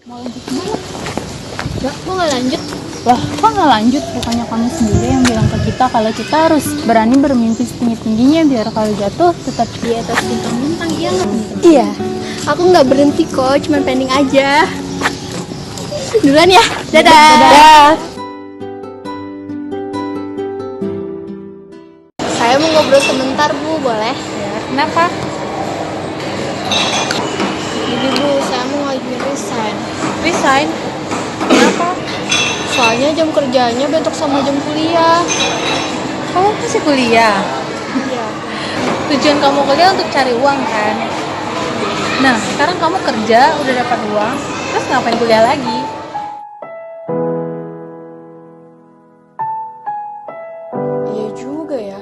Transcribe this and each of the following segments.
Mau lanjut kemana? Enggak, kok nggak lanjut? Lah, kok nggak lanjut? Bukannya kamu sendiri yang bilang ke kita kalau kita harus berani bermimpi setinggi-tingginya biar kalau jatuh tetap di atas bintang-bintang, iya nggak? Iya, aku nggak berhenti kok, cuma pending aja. Duluan ya, dadah. Dadah. Saya mau ngobrol sebentar Bu, boleh? Ya, kenapa? Jadi Bu, saya mau ngajuin resign. Resign? Kenapa? Soalnya jam kerjanya bentrok sama jam kuliah. Kamu masih kuliah? Iya. Tujuan kamu kuliah untuk cari uang kan? Nah, sekarang kamu kerja, udah dapat uang, terus ngapain kuliah lagi? Iya juga ya.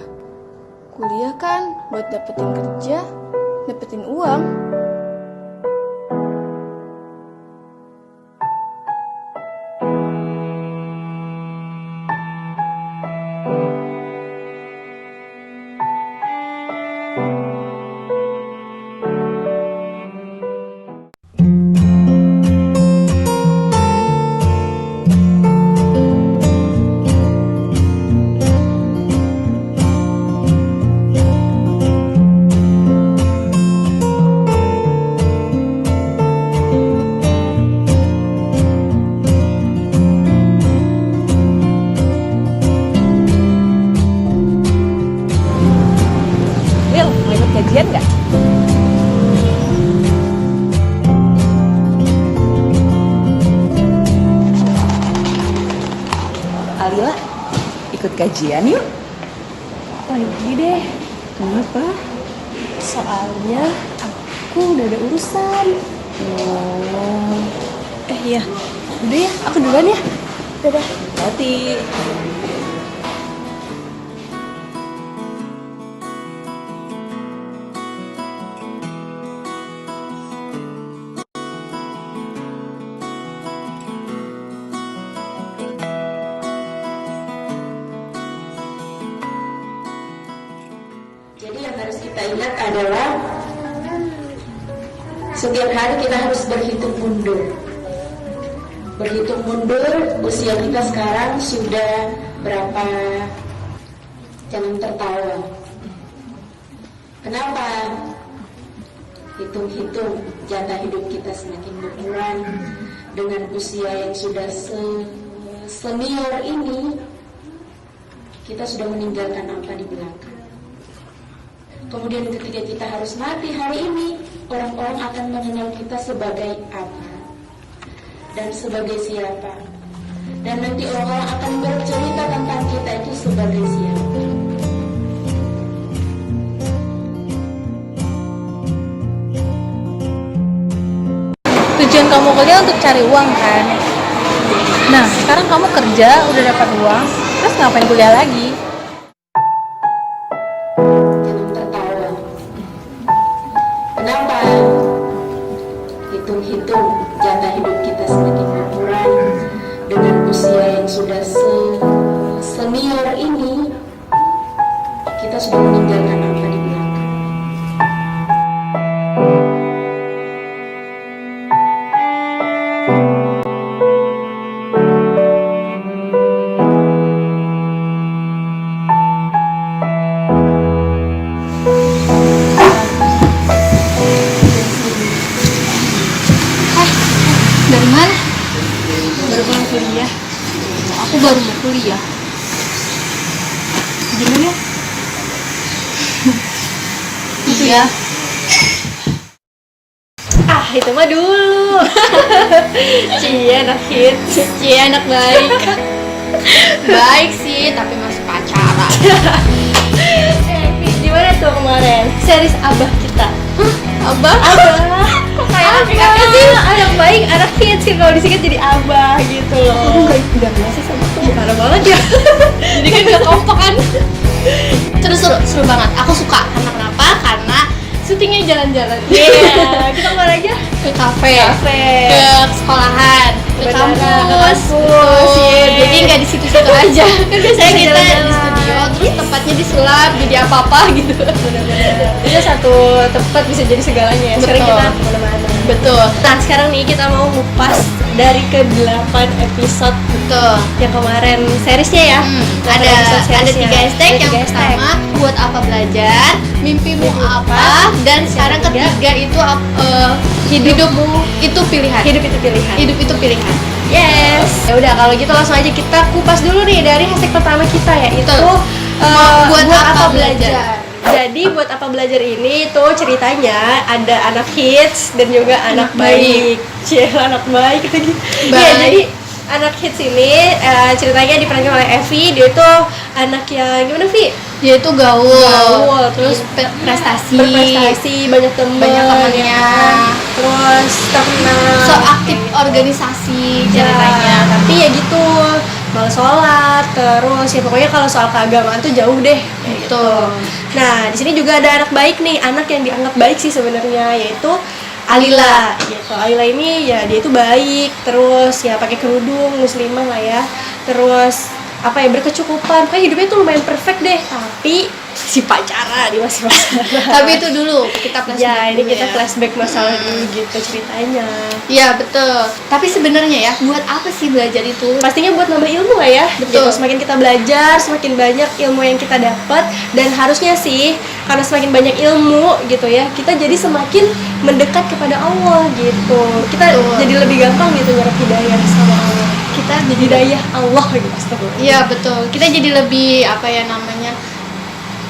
Kuliah kan buat dapetin kerja, dapetin uang. Will, mau ikut gajian nggak? Alila, ikut gajian yuk. Pergi deh. Kenapa? Soalnya aku udah ada urusan. Oh, Iya. Udah ya, aku duluan ya. Dadah. hati. Jadi yang harus kita ingat adalah setiap hari kita harus berhitung mundur. Berhitung mundur, usia kita sekarang sudah berapa? Jangan tertawa. Kenapa? Hitung-hitung, jatah hidup kita semakin berkurang. Dengan usia yang sudah senior ini, kita sudah meninggalkan apa di belakang. Kemudian ketika kita harus mati hari ini, orang-orang akan mengenal kita sebagai apa dan sebagai siapa. Dan nanti orang-orang akan bercerita tentang kita itu sebagai siapa. Tujuan kamu kuliah untuk cari uang kan? Nah, sekarang kamu kerja, udah dapat uang, terus ngapain kuliah lagi? Jangan tertawa. Kenapa? Hitung-hitung, jatah hidup kita semakin berkurang. Dengan usia yang sudah senior ini, kita sudah meninggalkan apa di belakang. Dari mana? Baru pulang kuliah. Aku baru mau kuliah. Gimana ya? Gitu ya. Itu mah dulu. Cie anak hits. Cie anak baik. Baik sih, tapi masih pacaran. Gimana tuh kemarin? Series Abah kita. Abah? Abah. Kok kayak Abah sih? Anak baik, anak hits sih kalau disingkat jadi Abah gitu loh. Enggak biasa sama tuh. Parah banget ya. Jadi kan gak kompak kan. Terus seru banget. Aku suka. Karena kenapa? Karena syutingnya jalan-jalan. Iya. Kita kemana aja? Ke kafe. Ke sekolahan. Ke kampus. Jadi nggak di situ-situ aja. Kan biasanya kita di studio, terus tempatnya disulap jadi apa-apa gitu. Benar-benar. Itu satu tempat bisa jadi segalanya. Sekarang kita kemana-mana. Betul. Nah sekarang nih kita mau ngupas dari ke-8 episode Betul. yang kemarin seriesnya ya. Ada 3 hashtag. Yang pertama buat apa belajar, mimpimu apa, dan sekarang ketiga itu hidupmu itu pilihan. Hidup itu pilihan. Hidup itu pilihan. Yes. Ya udah kalau gitu langsung aja kita kupas dulu nih dari hashtag pertama kita yaitu Betul. Buat apa belajar. Jadi buat apa belajar ini tuh ceritanya ada anak hits dan juga anak baik. Cie, anak baik lagi. Ya, jadi anak hits ini ceritanya diperankan oleh Evi. Dia itu anak yang gimana, Vi? Dia itu gaul, terus berprestasi, banyak temennya, terus terkenal, so aktif organisasi ceritanya. Tapi ya gitu, malas sholat, terus ya pokoknya kalau soal keagamaan tuh jauh deh. Gitu. Nah di sini juga ada anak baik nih, anak yang dianggap baik sih sebenarnya, yaitu Alila. Gitu. Alila ini ya dia itu baik, terus ya pakai kerudung muslimah lah ya, terus apa ya berkecukupan, kayak hidupnya tuh lumayan perfect deh. Tapi si pacaran dia masih masalah. Tapi itu dulu kita flashback. Ya ini dulu kita ya. flashback masalah dulu gitu ceritanya. Iya betul. Tapi sebenarnya ya buat apa sih belajar itu? Pastinya buat nambah ilmu lah ya. Betul. Gitu. Semakin kita belajar, semakin banyak ilmu yang kita dapat, dan harusnya sih karena semakin banyak ilmu gitu ya, kita jadi semakin mendekat kepada Allah gitu. Kita Betul. jadi lebih gampang gitu nyerap hidayah sama Allah. Kita jadi Hidayah Allah gitu astagfirullah. Iya betul. Kita jadi lebih apa ya namanya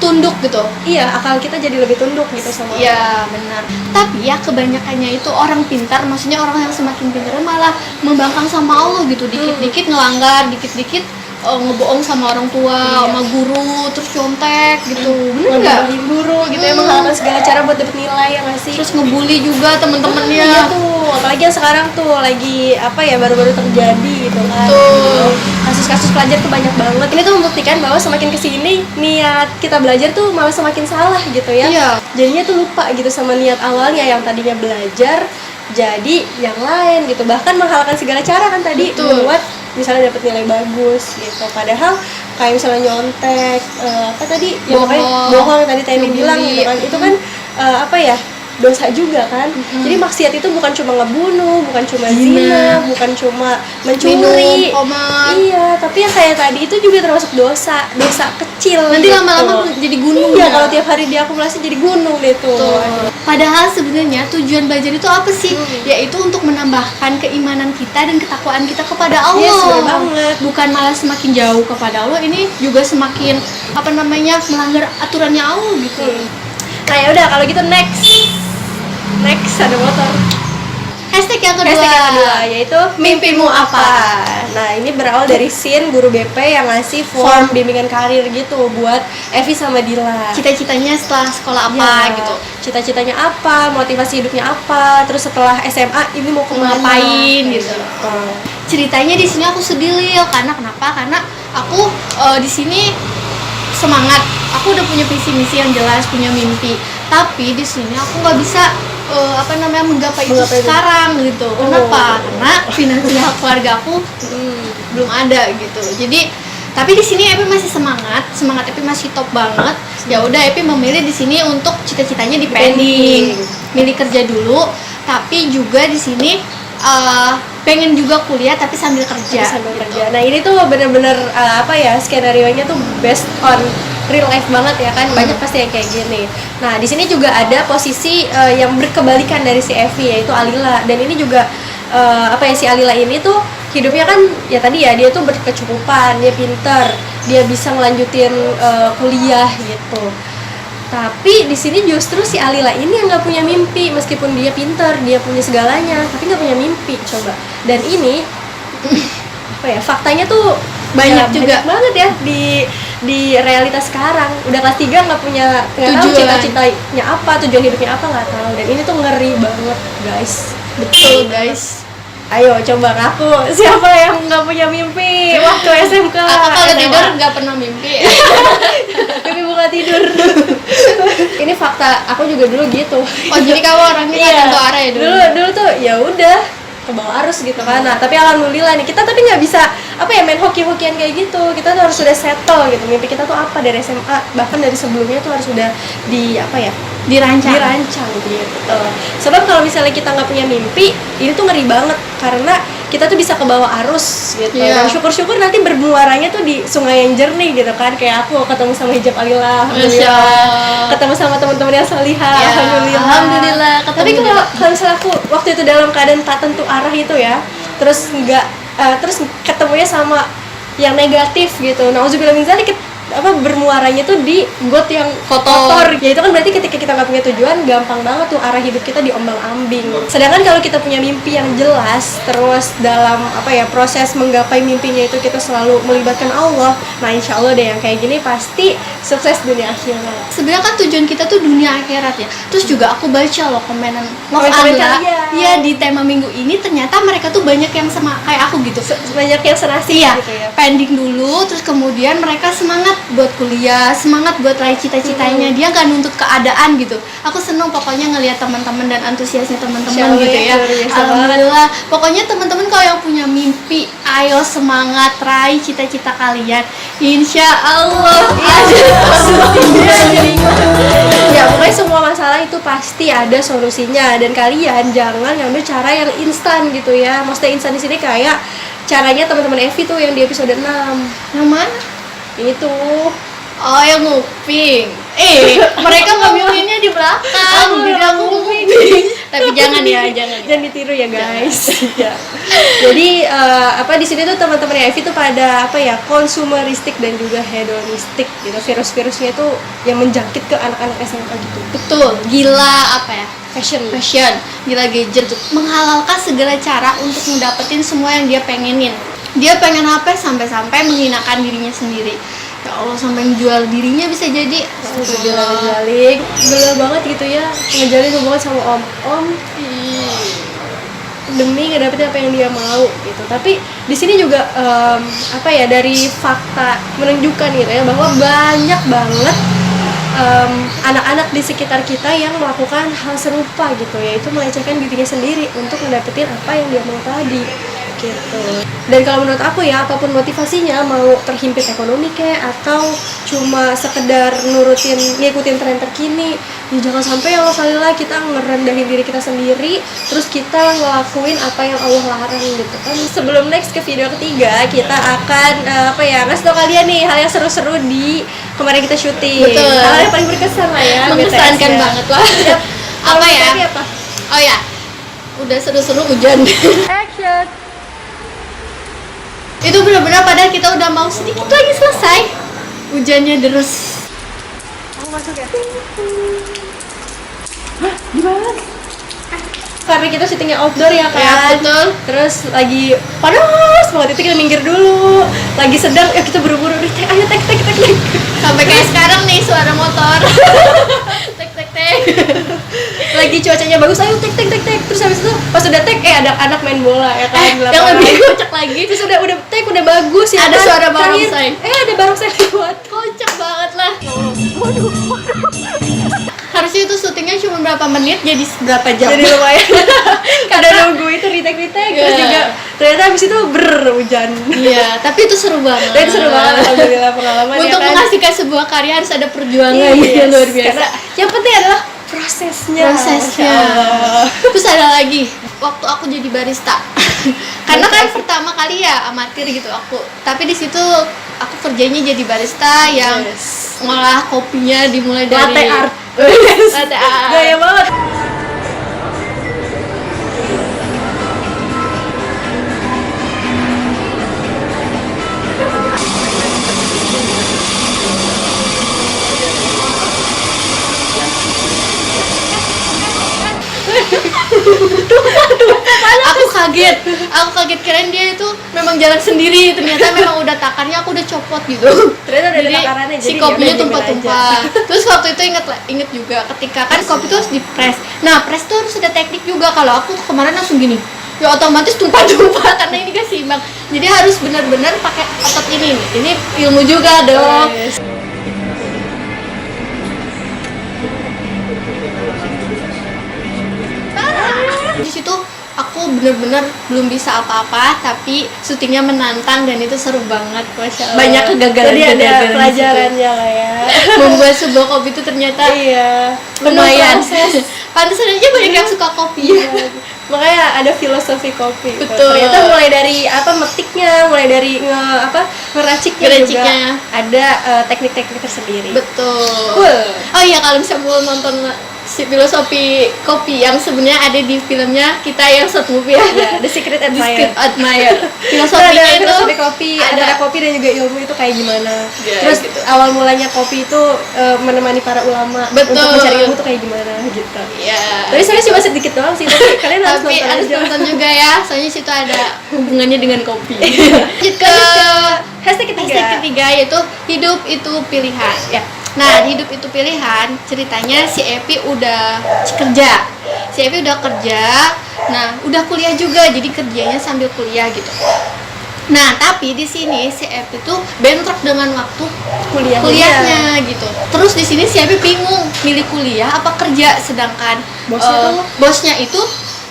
tunduk gitu. Iya, akal kita jadi lebih tunduk gitu sama Allah. Iya benar. Tapi ya kebanyakannya itu orang pintar, maksudnya orang yang semakin pintar malah membangkang sama Allah gitu. Dikit-dikit ngelanggar, dikit-dikit ngebohong sama orang tua, sama guru, terus contek gitu. Bener nggak? Ngebahin guru gitu ya, menghalalkan segala cara buat dapet nilai ya nggak sih? Terus ngebully juga temen-temennya. Iya tuh, apalagi yang sekarang tuh lagi apa ya baru-baru terjadi gitu kan. Betul. Kasus-kasus pelajar tuh banyak banget. Ini tuh membuktikan bahwa semakin kesini niat kita belajar tuh malah semakin salah gitu ya. Iya. Jadinya tuh lupa gitu sama niat awalnya yang tadinya belajar jadi yang lain gitu. Bahkan menghalalkan segala cara kan tadi Betul. buat misalnya dapat nilai bagus gitu. Padahal kayak misalnya nyontek, apa tadi? Ya pokoknya bohong yang tadi Temi bilang gitu kan. Itu kan apa ya? Dosa juga kan. Jadi maksiat itu bukan cuma ngebunuh, bukan cuma zina, bukan cuma mencuri. Minum, komat. Iya, tapi yang kayak tadi itu juga termasuk dosa kecil. Nanti gitu. lama-lama jadi gunung. Iya, ya. kalau tiap hari diakumulasi jadi gunung deh tuh. Betul. Padahal sebenarnya tujuan belajar itu apa sih? Yaitu untuk menambahkan keimanan kita dan ketakwaan kita kepada Allah. Yes, bener banget. Bukan malah semakin jauh kepada Allah, ini juga semakin apa namanya melanggar aturannya Allah gitu. Nah ya udah kalau gitu next ada motor. Hashtag yang kedua. Hashtag yang kedua yaitu mimpimu apa? Nah ini berawal dari scene guru BP yang ngasih form bimbingan karir gitu buat Evi sama Dila. Cita-citanya setelah sekolah apa Ya, gitu. Cita-citanya apa, motivasi hidupnya apa, terus setelah SMA ini mau kemana, Ngapain gitu. gitu. Ceritanya di sini aku sedih Lil, karena kenapa? Karena aku di sini semangat. Aku udah punya visi misi yang jelas, punya mimpi. Tapi di sini aku nggak bisa menggapai itu sekarang gitu. Kenapa? Karena finansial keluarga aku belum ada gitu. Jadi tapi di sini Epi masih semangat Epi masih top banget. Ya udah Epi memilih di sini untuk cita-citanya di pending. Milih kerja dulu, tapi juga di sini pengen juga kuliah tapi sambil kerja. Nah ini tuh bener-bener skenario-nya tuh based on real life banget ya kan, banyak pasti yang kayak gini. Nah di sini juga ada posisi yang berkebalikan dari si Evi yaitu Alila, dan ini juga si Alila ini tuh hidupnya kan ya tadi ya dia tuh berkecukupan, dia pinter, dia bisa ngelanjutin kuliah gitu. Tapi di sini justru si Alila ini yang nggak punya mimpi, meskipun dia pinter, dia punya segalanya, tapi nggak punya mimpi coba. Dan ini faktanya tuh banyak banget ya di realitas sekarang. Udah kelas 3 nggak tahu cita-citanya apa, tujuan hidupnya apa nggak tahu. Dan ini tuh ngeri banget guys. Betul guys. Ayo coba ngaku siapa yang nggak punya mimpi waktu SMK. Aku kalau tidur nggak pernah mimpi. Mimpi bukan tidur. Ini fakta, aku juga dulu gitu. Oh jadi kamu orangnya tergantung arah ya dulu. Dulu tuh ya udah ke bawah arus gitu kan. Nah tapi alhamdulillah nih kita tapi nggak bisa main hoki-hokian kayak gitu. Kita tuh harus sudah settle gitu mimpi kita tuh apa dari SMA, bahkan dari sebelumnya tuh harus sudah dirancang gitu. Sebab kalau misalnya kita nggak punya mimpi, ini tuh ngeri banget karena kita tuh bisa ke bawah arus gitu. Iya. Dan syukur-syukur nanti bermuaranya tuh di sungai yang jernih gitu kan. Kayak aku ketemu sama hijab Alila, Masya Allah. ketemu sama teman-teman yang salihah, Ya, alhamdulillah, ketemu Tapi juga. kalau misalnya aku waktu itu dalam keadaan tak tentu arah itu ya, terus terus ketemunya sama yang negatif gitu. Nauzubillah min dzalik, bermuaranya tuh di got yang kotor. Ya itu kan berarti ketika kita nggak punya tujuan, gampang banget tuh arah hidup kita diombang-ambing. Sedangkan kalau kita punya mimpi yang jelas, terus dalam proses menggapai mimpinya itu kita selalu melibatkan Allah, nah insya Allah deh yang kayak gini pasti sukses dunia akhirat. Sebenarnya kan tujuan kita tuh dunia akhirat ya. Terus juga aku baca loh komenan Love Komen-komen Anda. kalian. Ya di tema minggu ini ternyata mereka tuh banyak yang sama kayak aku gitu. Banyak yang senasib Iya, gitu ya. pending dulu, terus kemudian mereka semangat buat kuliah, semangat buat raih cita-citanya. Dia gak nuntut keadaan gitu. Aku seneng pokoknya ngelihat teman-teman dan antusiasnya teman-teman Insya Allah gitu ya, ya. luar biasa Alhamdulillah. Pokoknya teman-teman kalau yang punya mimpi, ayo semangat raih cita-cita kalian. Insya Allah. Ya pokoknya semua masalah itu pasti ada solusinya, dan kalian jangan ngambil cara yang instan gitu ya. Maksudnya instan di sini kayak caranya teman-teman Evi tuh yang di episode 6 Yang mana? itu. Oh, yang nguping. Mereka ngambilinnya di belakang. Jadi aku nguping. Tapi jangan ya, jangan. Jangan ditiru ya guys. Ya. Jadi di sini tuh teman-teman Evi tuh pada konsumeristik dan juga hedonistik gitu. Virus-virusnya itu yang menjangkit ke anak-anak SMA gitu. Betul, gila Fashion. gila gadget, menghalalkan segala cara untuk mendapetin semua yang dia pengenin. Dia pengen HP sampai-sampai menghinakan dirinya sendiri. Ya Allah, sampai menjual dirinya bisa jadi. Jalik gila banget gitu ya, ngejalin hubungan sama om demi ngedapetin apa yang dia mau gitu. Tapi di sini juga dari fakta menunjukkan gitu ya bahwa banyak banget anak-anak di sekitar kita yang melakukan hal serupa gitu, yaitu melecehkan dirinya sendiri untuk mendapatkan apa yang dia mau tadi gitu. Dan kalau menurut aku ya, apapun motivasinya, mau terhimpit ekonomi atau cuma sekedar ngikutin tren terkini, ya jangan sampai ya Allah kita ngerendahin diri kita sendiri, terus kita ngelakuin apa yang Allah larang gitu kan. Sebelum next ke video ketiga, kita akan ngasih tau kalian nih hal yang seru-seru di kemarin kita syuting. Betul. Hal yang paling berkesan lah ya, Mengesankan BTS ya. banget lah. Yap. Apa Kalau ya? Tapi apa? Oh ya, udah seru-seru hujan. Action. Itu benar-benar padahal kita udah mau sedikit lagi selesai, hujannya deres. Aku masuk ya. Gimana? Karena kita syutingnya outdoor ya kan. Ya, betul. Terus lagi panas banget, itu kita minggir dulu. Lagi sedang, ya kita buru-buru nih, ayo tek. Sampai kayak sekarang nih suara motor. Tek. Lagi cuacanya bagus, ayo tek. Terus habis itu pas udah tek, ada anak main bola ya kan. di Yang lapangan. lebih kocak lagi, Terus udah tek, udah bagus ya. Ada kan? suara Terakhir, barongsai. ada barongsai lewat. kocak banget lah. Harusnya itu syutingnya cuma berapa menit jadi berapa jam. Jadi lumayan. Udah nunggu itu retake terus Iya. juga ternyata habis itu hujan. Iya, tapi itu seru banget. Dan seru banget, alhamdulillah pengalaman. Untuk ya kan? menghasilkan sebuah karya harus ada perjuangan Yes, yang luar biasa. karena yang penting adalah prosesnya. Prosesnya. Masya Allah. Terus ada lagi, waktu aku jadi barista. Karena kan pertama kali ya amatir gitu aku. Tapi di situ aku kerjanya jadi barista yang Yes. ngolah kopinya dimulai dari Latte art. Latte art. Gaya banget. aku kaget kirain dia itu memang jalan sendiri, ternyata memang udah takarnya aku udah copot gitu. Ternyata udah ada Jadi takarannya, si jadi kopinya ya udah tumpah-tumpah. Terus waktu itu inget juga ketika kan kopi itu harus dipres. Nah press tuh harus ada teknik juga. Kalau aku kemarin langsung gini, ya otomatis tumpah-tumpah karena ini gak seimbang. Jadi harus benar-benar pakai otot ini nih. Ini ilmu juga dong. Yes. Di situ aku bener-bener belum bisa apa-apa, tapi syutingnya menantang dan itu seru banget, Masya Allah. Banyak kegagalan Jadi ada pelajarannya lah ya. Membuat sebuah kopi itu ternyata Iya, lumayan. proses. Pantesan aja banyak yang suka kopi. Makanya ada filosofi kopi. Betul. Ternyata mulai dari metiknya, mulai dari ngeraciknya juga ada teknik-teknik tersendiri. Betul. Cool. Oh iya, kalau misalnya mau nonton si filosofi kopi yang sebenarnya ada di filmnya kita yang short movie ya. Ya, The Secret The Admirer. Secret Admirer. Ada Filosofinya itu filosofi kopi, ada. antara kopi dan juga ilmu itu kayak gimana. Ya, Terus gitu. awal mulanya kopi itu menemani para ulama Betul. untuk mencari ilmu tuh kayak gimana gitu. ya. Tapi saya cuma sedikit doang sih, tapi kalian harus Tapi nonton harus aja. nonton juga ya, soalnya situ ada hubungannya dengan kopi. Lanjut ke Hashtag ketiga. hashtag ketiga yaitu hidup itu pilihan. Ya. Nah, hidup itu pilihan, ceritanya si Epi udah kerja. Si Epi udah kerja, nah udah kuliah juga, jadi kerjanya sambil kuliah gitu. Nah, tapi di sini si Epi tuh bentrok dengan waktu kuliahnya gitu. Terus di sini si Epi bingung milih kuliah apa kerja, sedangkan bosnya itu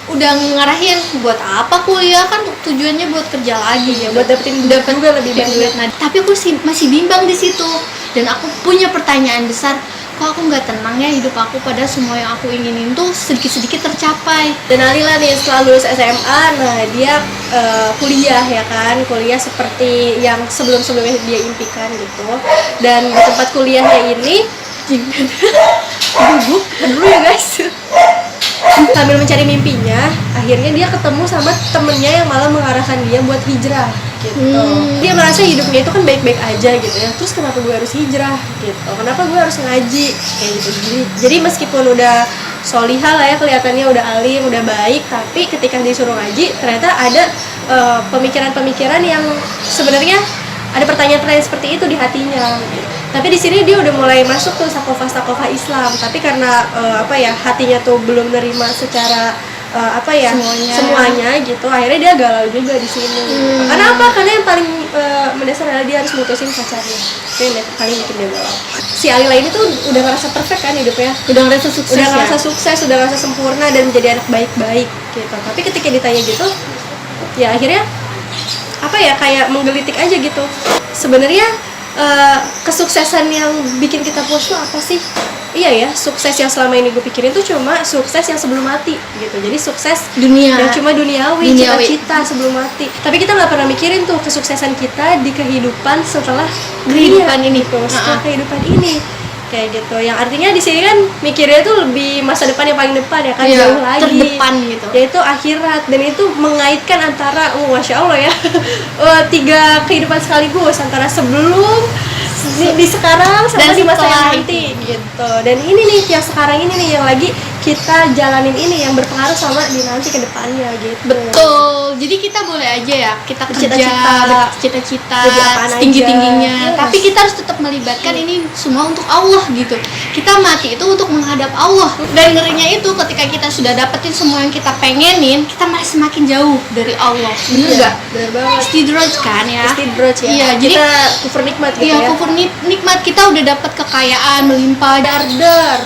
udah ngarahin buat apa kuliah, kan tujuannya buat kerja lagi Ya, buat dapetin duit juga lebih banyak. Nah, tapi aku masih bimbang di situ dan aku punya pertanyaan besar, kok aku nggak tenang ya hidup aku, pada semua yang aku inginin tuh sedikit-sedikit tercapai. Dan Alila nih setelah lulus SMA, nah dia kuliah ya kan, kuliah seperti yang sebelum-sebelumnya dia impikan gitu. Dan di tempat kuliahnya ini gugup dulu ya guys. Sambil mencari mimpinya, akhirnya dia ketemu sama temennya yang malah mengarahkan dia buat hijrah gitu. Dia merasa hidupnya itu kan baik-baik aja gitu ya. Terus kenapa gue harus hijrah gitu? Kenapa gue harus ngaji kayak gitu? Jadi meskipun udah solihah lah ya, kelihatannya udah alim, udah baik, tapi ketika disuruh ngaji ternyata ada pemikiran-pemikiran yang sebenarnya ada pertanyaan-pertanyaan seperti itu di hatinya. Tapi di sini dia udah mulai masuk tuh sakofah Islam, tapi karena hatinya tuh belum nerima secara semuanya gitu, akhirnya dia galau juga di sini. Karena apa? Karena yang paling mendasar adalah dia harus mutusin pacarnya. Itu yang paling bikin dia galau. Si Alila ini tuh udah ngerasa perfect kan hidupnya, Udah ngerasa sukses, udah ngerasa sukses, udah ngerasa sempurna dan menjadi anak baik-baik gitu. Tapi ketika ditanya gitu, ya akhirnya kayak menggelitik aja gitu. Sebenarnya kesuksesan yang bikin kita puas tuh apa sih? Iya ya, sukses yang selama ini gue pikirin tuh cuma sukses yang sebelum mati gitu. Jadi sukses dunia yang cuma duniawi. Cita-cita sebelum mati. Tapi kita nggak pernah mikirin tuh kesuksesan kita di kehidupan setelah kehidupan ini. Setelah kehidupan ini kayak gitu. Yang artinya di sini kan mikirnya tuh lebih masa depan yang paling depan ya kan, jauh lagi. Terdepan gitu. Yaitu akhirat, dan itu mengaitkan antara Masya Allah ya 3 kehidupan sekaligus, antara sebelum di sekarang sama dan di masa yang setelah nanti gitu. Dan ini nih yang sekarang ini nih yang lagi kita jalanin ini yang berpengaruh sama di nanti ke depannya gitu. Betul. Jadi kita boleh aja ya kita kerja, cita-cita Jadi apaan setinggi-tingginya, aja. Yes. tapi kita harus tetap melibatkan ini semua untuk Allah gitu. Kita mati itu untuk menghadap Allah. Dan ngerinya itu ketika kita sudah dapetin semua yang kita pengenin, kita malah semakin jauh dari Allah. Bener Iya, nggak? bener banget. Istidraj kan ya? Istidraj ya. Iya, jadi kita kufur nikmat gitu iya, ya. kufur nikmat, kita udah dapat kekayaan melimpah, Dar.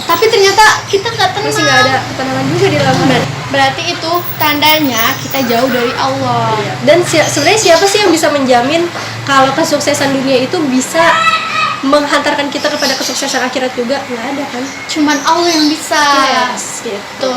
tapi ternyata kita nggak tenang. Masih nggak ada ketenangan juga di dalam hati. Berarti itu tandanya kita jauh dari Allah. Iya. Dan sebenarnya siapa sih yang bisa menjamin kalau kesuksesan dunia itu bisa menghantarkan kita kepada kesuksesan akhirat juga? Nggak ada kan? Cuman Allah yang bisa. Yes, gitu.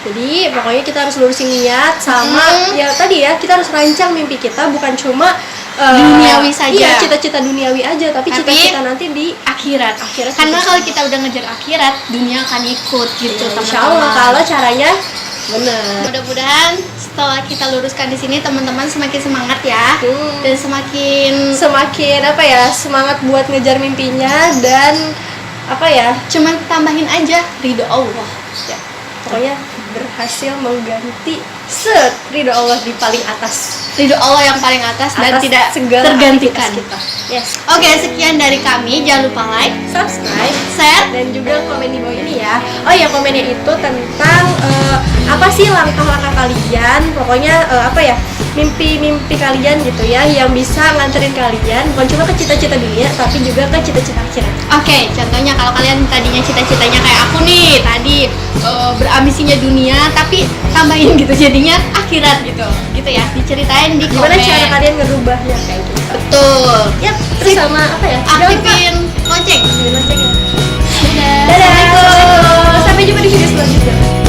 Jadi pokoknya kita harus lurusin niat sama ya tadi ya, kita harus rancang mimpi kita bukan cuma duniawi saja. Iya, cita-cita duniawi aja, tapi cita-cita nanti di akhirat. Karena kalau kita udah ngejar akhirat, dunia akan ikut gitu. Insya Allah kalau caranya benar. Mudah-mudahan setelah kita luruskan di sini teman-teman semakin semangat ya, dan semakin semangat buat ngejar mimpinya, dan cuman tambahin aja ridho Allah. Ya, pokoknya berhasil mengganti ridho Allah di paling atas. Ridho Allah yang paling atas dan tidak segala tergantikan. aktivitas kita. Yes. Oke, sekian dari kami. Jangan lupa like, Subscribe, share, dan juga komen di bawah ini ya. Oh ya, komennya itu tentang apa sih langkah-langkah kalian, pokoknya mimpi-mimpi kalian gitu ya, yang bisa nganterin kalian bukan cuma ke cita-cita dunia tapi juga ke cita-cita akhirat. Oke, contohnya kalau kalian tadinya cita-citanya kayak aku nih tadi, berambisinya dunia tapi tambahin gitu jadinya akhirat gitu ya, diceritain di Gimana komen. cara kalian ngerubahnya kayak gitu? Betul. Ya, terus sama apa ya? Aktifin lonceng. Jangan lupa. Dadah. Dadah. Assalamualaikum. Sampai jumpa di video selanjutnya.